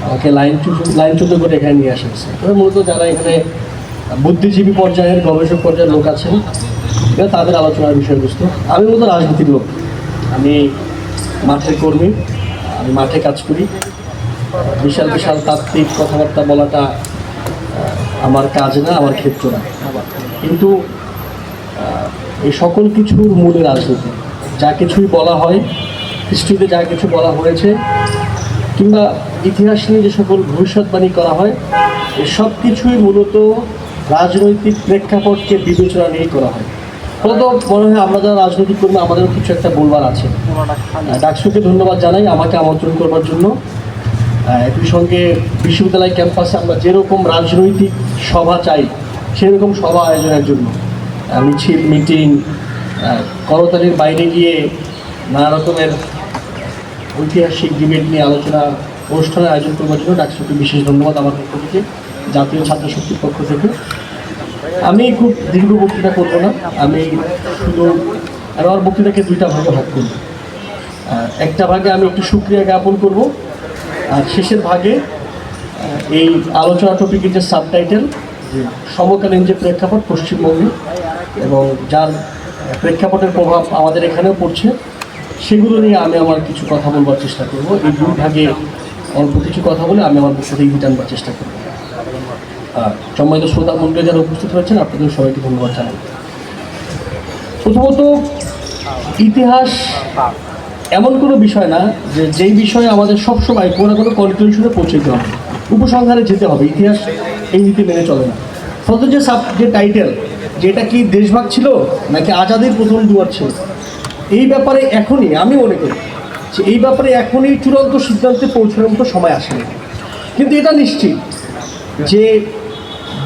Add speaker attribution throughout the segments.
Speaker 1: আমাকে লাইনচ্যুত করে এখানে নিয়ে আসা হয়েছে। তবে মূলত যারা এখানে বুদ্ধিজীবী পর্যায়ের গবেষক পর্যায়ের লোক আছেন এটা তাদের আলোচনার বিষয়বস্তু। আমি মূলত রাজনীতির লোক, আমি মাঠের কর্মী, আমি মাঠে কাজ করি। বিশাল বিশাল তাত্ত্বিক কথাবার্তা বলাটা আমার কাজ না, আমার ক্ষেত্র না। কিন্তু এই সকল কিছুর মূলে রাজনীতি। যা কিছুই বলা হয়, হিস্ট্রিতে যা কিছু বলা হয়েছে, কিংবা ইতিহাস নিয়ে যে সকল ভবিষ্যৎবাণী করা হয়, এই সব কিছুই মূলত রাজনৈতিক প্রেক্ষাপটকে বিবেচনা নিয়েই করা হয়। ফলত মনে হয় আমরা যারা রাজনৈতিক কর্মী আমাদেরও কিছু একটা বলবার আছে। ডাকসুকে ধন্যবাদ জানাই আমাকে আমন্ত্রণ করবার জন্য। একই সঙ্গে বিশ্ববিদ্যালয় ক্যাম্পাসে আমরা যেরকম রাজনৈতিক সভা চাই সেরকম সভা আয়োজনের জন্য, মিছিল, মিটিং, করতালির বাইরে গিয়ে নানা রকমের ঐতিহাসিক ডিবেট নিয়ে আলোচনা অনুষ্ঠানের আয়োজন করবার জন্য ডাকসুকে বিশেষ ধন্যবাদ আমার পক্ষ থেকে, জাতীয় ছাত্র শক্তির পক্ষ থেকে। আমি খুব দীর্ঘ বক্তৃতা করবো না, আমি আমার বক্তৃতাকে দুইটা ভাগে ভাগ করব। একটা ভাগে আমি একটু সুক্রিয়া জ্ঞাপন করব, আর শেষের ভাগে এই আলোচনা টপিকের যে সাবটাইটেল, যে সমকালীন যে প্রেক্ষাপট পশ্চিমবঙ্গে এবং যার প্রেক্ষাপটের প্রভাব আমাদের এখানেও পড়ছে, সেগুলো নিয়ে আমি আমার কিছু কথা বলবার চেষ্টা করব। এই দুই ভাগে অল্প কিছু কথা বলে আমি আমার বক্তৃতা ইঙ্গিত আনবার চেষ্টা করব। সম্মানিত শ্রোতা মণ্ডলী যারা উপস্থিত হয়েছেন, আপনাদের সবাইকে ধন্যবাদ জানাই। প্রথমত, ইতিহাস এমন কোনো বিষয় না যে যেই বিষয়ে আমাদের সবসময় কোনো না কোনো কনক্লুশনে পৌঁছতে হবে, উপসংহারে যেতে হবে। ইতিহাস এই নীতি মেনে চলে না। ফলত যে টাইটেল, যেটা কি দেশভাগ ছিল নাকি আজাদির প্রথম দুয়ার ছিল, এই ব্যাপারে এখনই আমি মনে করি যে এই ব্যাপারে এখনই চূড়ান্ত সিদ্ধান্তে পৌঁছানোর মতো সময় আসেনি। কিন্তু এটা নিশ্চিত যে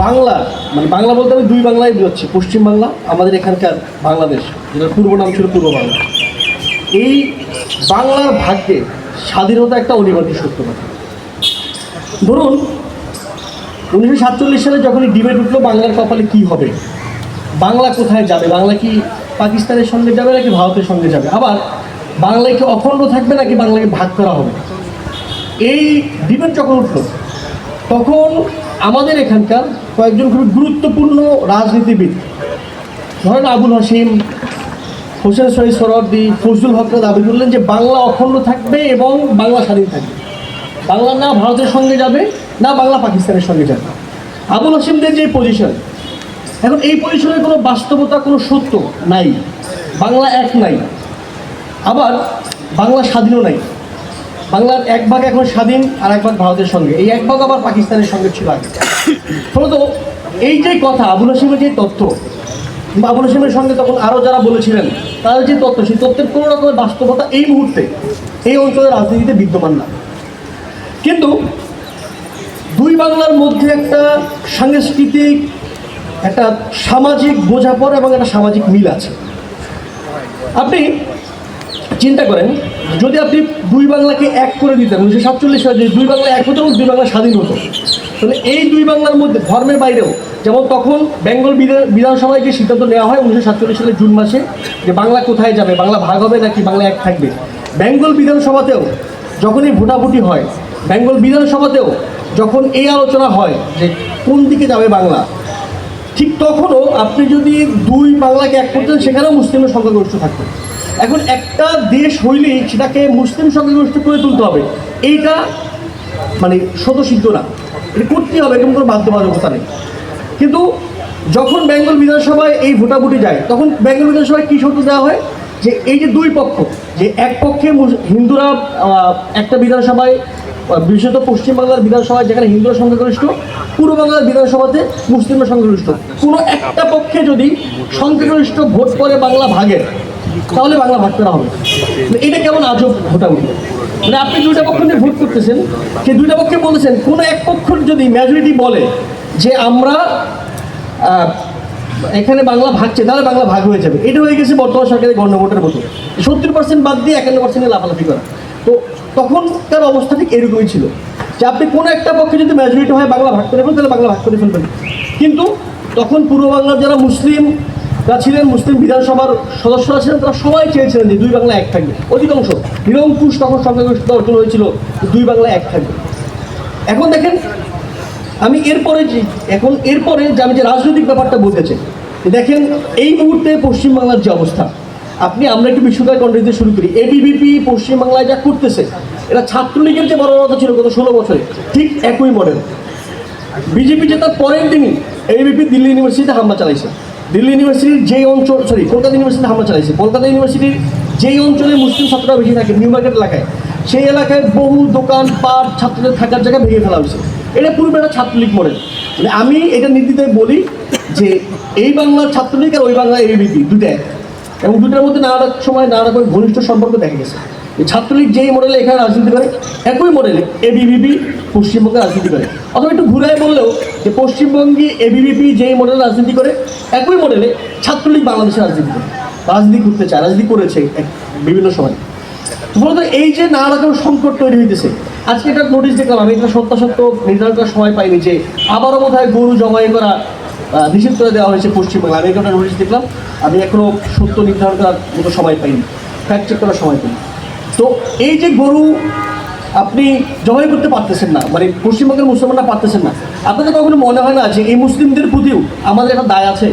Speaker 1: বাংলা, মানে বাংলা বলতে আমি দুই বাংলায় বোঝাচ্ছি, পশ্চিমবাংলা, আমাদের এখানকার বাংলাদেশ, যেটার পূর্ব নাম ছিল পূর্ব বাংলা। এই বাংলার ভাগ্যে স্বাধীনতা একটা অনিবার্য সত্য কথা। ধরুন 1947 সালে যখন এই ডিবেট উঠলো বাংলার কপালে কী হবে, বাংলা কোথায় যাবে, বাংলা কি পাকিস্তানের সঙ্গে যাবে নাকি ভারতের সঙ্গে যাবে, আবার বাংলায় কি অখণ্ড থাকবে নাকি বাংলাকে ভাগ করা হবে, এই ডিবেট যখন উঠল তখন আমাদের এখানকার কয়েকজন খুবই গুরুত্বপূর্ণ রাজনীতিবিদ, ধরেন আবুল হাশিম, হোসেন শহীদ সোহরাওয়ার্দী, ফজলুল হকরা দাবি করলেন যে বাংলা অখণ্ড থাকবে এবং বাংলা স্বাধীন থাকবে। বাংলা না ভারতের সঙ্গে যাবে না বাংলা পাকিস্তানের সঙ্গে যাবে। আবুল হাশিমদের যে পজিশন, এখন এই পজিশনের কোনো বাস্তবতা, কোনো সত্য নাই। বাংলা এক নাই, আবার বাংলা স্বাধীনও নাই। বাংলার এক ভাগ এখন স্বাধীন আর এক ভাগ ভারতের সঙ্গে, এই এক ভাগ আবার পাকিস্তানের সঙ্গে ছিল আগে। ফলত এই যে কথা, আবুল হাশিমের যে তথ্য, আবুল হাশিমের সঙ্গে তখন আরও যারা বলেছিলেন তাদের যে তথ্য, সেই তথ্যের কোনো রকমের বাস্তবতা এই মুহূর্তে এই অঞ্চলের রাজনীতিতে বিদ্যমান না। কিন্তু দুই বাংলার মধ্যে একটা সাংস্কৃতিক, একটা সামাজিক বোঝাপড়া এবং একটা সামাজিক মিল আছে। আপনি চিন্তা করেন, যদি আপনি দুই বাংলাকে এক করে দিতেন, 1947 সালে যদি দুই বাংলা এক হতো এবং দুই বাংলা স্বাধীন হতো, তাহলে এই দুই বাংলার মধ্যে ধর্মের বাইরেও, যেমন তখন বেঙ্গল বিধানসভায় যে সিদ্ধান্ত নেওয়া হয় 1947 সালের জুন মাসে, যে বাংলা কোথায় যাবে, বাংলা ভাগ হবে নাকি বাংলা এক থাকবে, বেঙ্গল বিধানসভাতেও যখন এই ভোটাভুটি হয়, বেঙ্গল বিধানসভাতেও যখন এই আলোচনা হয় যে কোন দিকে যাবে বাংলা, ঠিক তখনও আপনি যদি দুই বাংলাকে এক করতেন, সেখানেও মুসলিমের সংখ্যাগরিষ্ঠ থাকতেন। এখন একটা দেশ হইলেই সেটাকে মুসলিম সংখ্যাগরিষ্ঠ করে তুলতে হবে, এইটা মানে স্বতঃসিদ্ধ না, এটা করতেই হবে, এরকম কোনো বাধ্যবাধকতা নেই। কিন্তু যখন বেঙ্গল বিধানসভায় এই ভোটাভুটি যায়, তখন বেঙ্গল বিধানসভায় কী শর্ত দেওয়া হয়, যে এই যে দুই পক্ষ, যে এক পক্ষে হিন্দুরা একটা বিধানসভায়, বিশেষত পশ্চিমবাংলার বিধানসভায় যেখানে হিন্দুরা সংখ্যাগরিষ্ঠ, পূর্ব বাংলার বিধানসভাতে মুসলিমরা সংখ্যাগরিষ্ঠ, কোনো একটা পক্ষে যদি সংখ্যাগরিষ্ঠ ভোট করে বাংলা ভাগের, তাহলে বাংলা ভাগ করা হবে। এটা কেমন আজব ভোটাভুটি, মানে আপনি দুইটা পক্ষ নিয়ে ভোট করতেছেন, সেই দুইটা পক্ষে বলেছেন কোনো এক পক্ষ যদি মেজরিটি বলে যে আমরা এখানে বাংলা ভাগছে, তাহলে বাংলা ভাগ হয়ে যাবে। এটা হয়ে গেছে বর্তমান সরকারের গণভোটের মতো, 70% বাদ দিয়ে 51% লাফালাফি করা। তো তখনকার অবস্থা ঠিক এরকমই ছিল, যে আপনি কোনো একটা পক্ষে যদি মেজরিটি হয় বাংলা ভাগ করে ফেলবেন, তাহলে বাংলা ভাগ করে ফেলবেন। কিন্তু তখন পূর্ব বাংলার যারা মুসলিম যারা ছিলেন মুসলিম বিধানসভার সদস্যরা ছিলেন, তারা সবাই চেয়েছিলেন যে দুই বাংলা এক থাকবে। অধিকাংশ নিরঙ্কুশ তখন সংখ্যাগরিষ্ঠতা অর্জন হয়েছিল দুই বাংলা এক থাকবে। এখন দেখেন, আমি এরপরে যে আমি যে রাজনৈতিক ব্যাপারটা বলতে চাই, দেখেন এই মুহূর্তে পশ্চিমবাংলার যে অবস্থা, আমরা একটু বিশ্বকাপ কন্টেন্ট দিয়ে শুরু করি। এবিভিপি পশ্চিমবাংলায় যা করতেছে, এটা ছাত্রলীগের যে বড় ছিল গত 16 বছরে, ঠিক একই মডেল। বিজেপি যে তার পরের দিনই এবিভিপি দিল্লি ইউনিভার্সিটিতে হামলা চালাইছে। দিল্লি ইউনিভার্সিটির যেই অঞ্চল, কলকাতা ইউনিভার্সিটিতে হামলা চালাইছে। কলকাতা ইউনিভার্সিটির যেই অঞ্চলে মুসলিম ছাত্ররা বেশি থাকে, নিউ মার্কেট এলাকায়, সেই এলাকায় বহু দোকান পাট ছাত্রদের থাকার জায়গা ভেঙে ফেলা হয়েছে। এটা পুরো একটা ছাত্রলীগ মডেল। মানে আমি এটা নির্দ্বিধায় বলি যে এই বাংলার ছাত্রলীগ আর ওই বাংলার এবিভিপি দুটাই, এবং দুটার মধ্যে নানা সময় নানা রকম ঘনিষ্ঠ সম্পর্ক দেখা গেছে। ছাত্রলীগ যেই মডেলে এখানে রাজনীতি করে, একই মডেলে এবিভিপি পশ্চিমবঙ্গে রাজনীতি করে। অথবা একটু ঘুরায় বললেও যে পশ্চিমবঙ্গে এবিভিপি যেই মডেলে রাজনীতি করে, একই মডেলে ছাত্রলীগ বাংলাদেশে রাজনীতি করে, রাজনীতি করতে চায়, রাজনীতি করেছে বিভিন্ন সময়। মূলত এই যে নানা রকম সংকট তৈরি হইতেছে, আজকে একটা নোটিশ দেখলাম, আমি এটা সত্য নির্ধারণ করার সময় পাইনি, যে আবারও বোধহয় গরু জবাই করা নিষিদ্ধ করে দেওয়া হয়েছে পশ্চিমবাংলা। আমি একটা নোটিশ দেখলাম, আমি এখনও সত্য নির্ধারণ করার মতো সময় পাইনি, ফ্যাক্ট চেক করার সময় পাইনি। তো এই যে গরু আপনি জবাই করতে পারতেছেন না, মানে পশ্চিমবঙ্গের মুসলমানরা পারতেছেন না, আপনাদের কখনো মনে হয় না যে এই মুসলিমদের প্রতিও আমাদের একটা দায় আছে?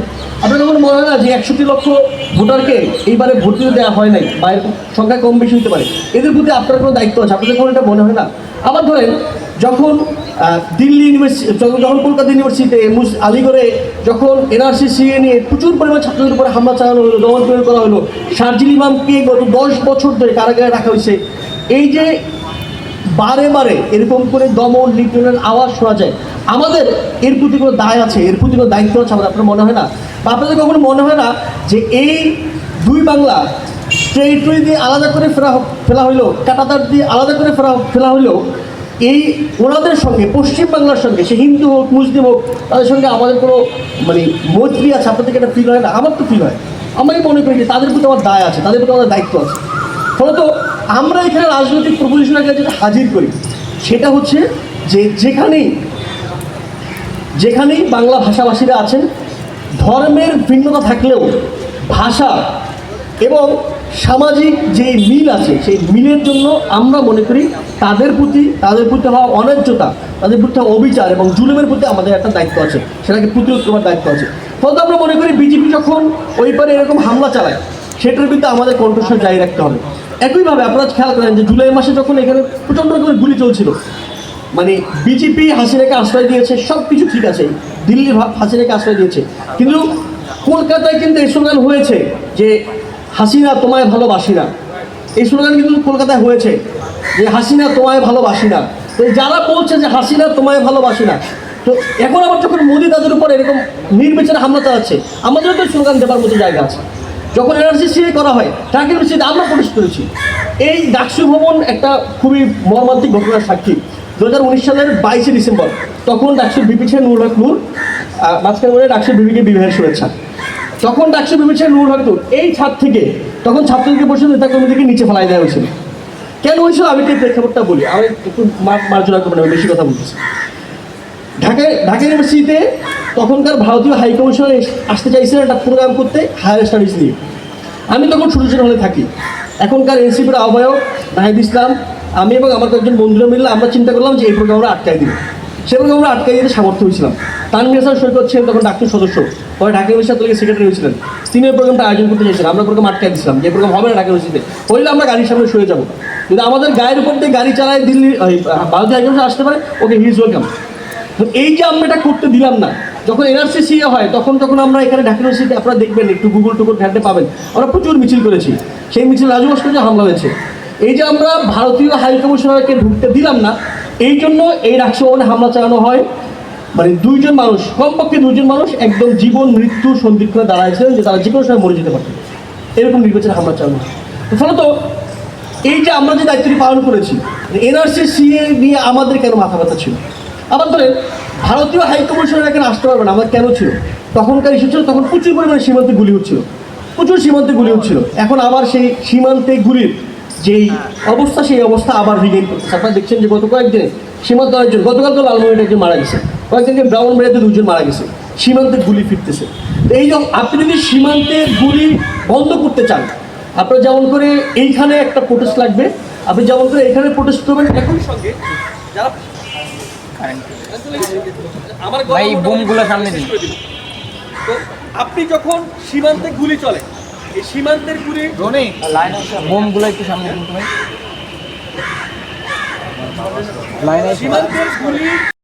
Speaker 1: আপনাদের কখনো মনে হয় না যে 61 লক্ষ ভোটারকে এইবারে ভোট দিতে দেওয়া হয় নাই, বা এর সংখ্যা কম বেশি হতে পারে, এদের প্রতি আপনার কোনো দায়িত্ব আছে? আপনাদের কোনো এটা মনে হয় না? আবার ধরেন, যখন দিল্লি ইউনিভার্সিটি, যখন কলকাতা ইউনিভার্সিটিতে আলিগড়ে যখন এনআরসি সিএ নিয়ে প্রচুর পরিমাণ ছাত্রদের উপরে হামলা চালানো হলো, দমন পীড়ন করা হলো, শারজিল ইমামকে গত 10 বছর ধরে কারাগারে রাখা হয়েছে, এই যে বারে এরকম করে দমন নিপীড়নের আওয়াজ শোনা যায়, আমাদের এর প্রতি কোনো দায় আছে, এর প্রতি কোনো দায়িত্ব আছে আমাদের? আপনার মনে হয় না? বা আপনাদের কখনো মনে হয় না যে এই দুই বাংলা টেরিটরি দিয়ে আলাদা করে ফেলা হইলো, কাটাতার দিয়ে আলাদা করে ফেলা হইলো, এই ওনাদের সঙ্গে, পশ্চিমবাংলার সঙ্গে, সে হিন্দু হোক মুসলিম হোক, তাদের সঙ্গে আমাদের কোনো মানে মৈত্রী আছে? আপনাদেরকে এটা ফিল হয় না? আমার তো ফিল হয়। আমি মনে করি যে তাদের প্রতি আমার দায় আছে, তাদের প্রতি আমাদের দায়িত্ব আছে। ফলত আমরা এখানে রাজনৈতিক প্রপোজিশনের কাছে যেটা হাজির করি, সেটা হচ্ছে যে যেখানেই বাংলা ভাষাভাষীরা আছেন, ধর্মের ভিন্নতা থাকলেও ভাষা এবং সামাজিক যে মিল আছে, সেই মিলের জন্য আমরা মনে করি তাদের প্রতি হওয়া অন্যায্যতা, তাদের প্রতি হওয়া অবিচার এবং জুলুমের প্রতি আমাদের একটা দায়িত্ব আছে, সেটাকে প্রতিরোধ করার দায়িত্ব আছে। ফলত আমরা মনে করি বিজেপি যখন ওই পারে এরকম হামলা চালায়, সেটার বিরুদ্ধে আমাদের কণ্ঠস্বর জারি রাখতে হবে। একইভাবে আপনারা খেয়াল করেন যে জুলাই মাসে যখন এখানে প্রচণ্ড রকমের গুলি চলছিল, মানে বিজেপি হাসিনাকে আশ্রয় দিয়েছে, সব কিছু ঠিক আছে, দিল্লি হাসিনাকে আশ্রয় দিয়েছে, কিন্তু কলকাতায় কিন্তু এই স্লোগান হয়েছে যে হাসিনা তোমায় ভালোবাসি না। এই স্লোগান কিন্তু কলকাতায় হয়েছে যে হাসিনা তোমায় ভালোবাসি না। তো যারা বলছে যে হাসিনা তোমায় ভালোবাসি না, তো এখন আবার যখন মোদি তাদের উপর এরকম নির্বিচারে হামলা চালাচ্ছে, আমাদেরও তো স্লোগান দেওয়ার মতো জায়গা আছে। যখন এনআরসি সিএ করা হয়, ঢাকা ইউনিভার্সিটিতে আমরা প্রতিষ্ঠা করেছি। এই ডাকসু ভবন একটা খুবই মর্মান্তিক ঘটনার সাক্ষী। 2019 সালের 22 ডিসেম্বর, তখন ডাকসুর বিপি ছিলেন নূর হক নূর, মাঝখানে বলে ডাকসুর বিপিকে বিবাহের শুভেচ্ছা। তখন ডাকসুর বিপি ছিলেন নূর হক নূর, এই ছাদ থেকে তখন ছাত্রলীগের বসে নেতা কর্মীদেরকে নিচে ফেলাই দেওয়া হয়েছিল। কেন হয়েছিল আমি এই প্রেক্ষাপটটা বলি, আমি একটু মার্জনা করবো না, বেশি কথা বলতেছি। ঢাকা ইউনিভার্সিটিতে তখনকার ভারতীয় হাইকমিশনে আসতে চাইছিলেন একটা প্রোগ্রাম করতে, হায়ার স্টাডিজ নিয়ে। আমি তখন ছোটো হলে থাকি। এখনকার এনসিপির আহ্বায়ক নাহিদ ইসলাম, আমি এবং আমার কয়েকজন বন্ধুরা মিললে আমরা চিন্তা করলাম যে এই প্রোগ্রাম আমরা আটকাই দিই। সে প্রোগ্রাম আমরা আটকাই দিতে সামর্থ্য হয়েছিলাম। তানভীর হাসান সৈকত ছিলেন তখন ডাক্তার সদস্য, পরে ঢাকা ইউনিভার্সিটি সেক্রেটারি হয়েছিলেন। তিনি এই প্রোগ্রামটা আয়োজন করতে চাইছিলেন, আমরা প্রোগ্রাম আটকাই দিয়েছিলাম যে প্রোগ্রাম হবে না ঢাকা ইউনিভার্সিটিতে, হইলে আমরা গাড়ির সামনে সরে যাবো। কিন্তু আমাদের গায়ের উপর দিয়ে গাড়ি চালায় দিল্লি ভারতীয় হাইকমিশন আসতে পারে, ওকে হি ইজ ওয়েলকাম। তো এই যে আমরা এটা করতে দিলাম না, যখন এনআরসি সিএ হয় তখন আমরা এখানে ঢাকা ইউনিভার্সিটি, আপনারা দেখবেন একটু গুগল টুগল ঘাটতে পাবেন, আমরা প্রচুর মিছিল করেছি। সেই মিছিল রাজু ভাস্কর্যে হামলা হয়েছে। এই যে আমরা ভারতীয় হাইকমিশনারকে ঢুকতে দিলাম না, এই জন্য এই ডাকসু ভবনে হামলা চালানো হয়। মানে দুইজন মানুষ, কমপক্ষে দুইজন মানুষ একদম জীবন মৃত্যু সন্দিক্ষণে দাঁড়াইছিলেন যে তারা যে কোনো সময় মরে যেতে পারতেন, এরকম নির্বাচনে হামলা চালানো হয়। ফলত এই যে আমরা যে দায়িত্বটি পালন করেছি, এনআরসি সিএ নিয়ে আমাদের কেন মাথা ব্যথা ছিল? আবার ধরেন ভারতীয় হাইকমিশনার এখানে আসতে পারবে না, আমার কেন ছিল? তখনকার ইস্যু ছিল, তখন প্রচুর পরিমাণে সীমান্তে গুলি হচ্ছিল, প্রচুর সীমান্তে গুলি হচ্ছিল। এখন আবার সেই সীমান্তে গুলির যেই অবস্থা, সেই অবস্থা আবার রিগেইন করতেছে। আপনারা দেখছেন যে গত কয়েকদিনে সীমান্ত একজন, গতকাল তো লালমনিরহাটে একজন মারা গেছে, কয়েকদিনকে ব্রাহ্মণবাড়িয়াতে 2জন মারা গেছে। সীমান্তের গুলি ফিরতেছে। তো এই যে আপনি যদি সীমান্তের গুলি বন্ধ করতে চান, আপনার যেমন করে এইখানে একটা প্রোটেস্ট লাগবে, আপনি যেমন করে এখানে প্রোটেস্ট করবেন, একই সঙ্গে যারা আমার
Speaker 2: ভাই বোমগুলো সামনে দিন।
Speaker 1: তো আপনি যখন সীমান্তে গুলি চলে, এই সীমান্তের গুলি
Speaker 2: বোমগুলো একটু সামনে দিন ভাই।
Speaker 1: সীমান্তের গুলি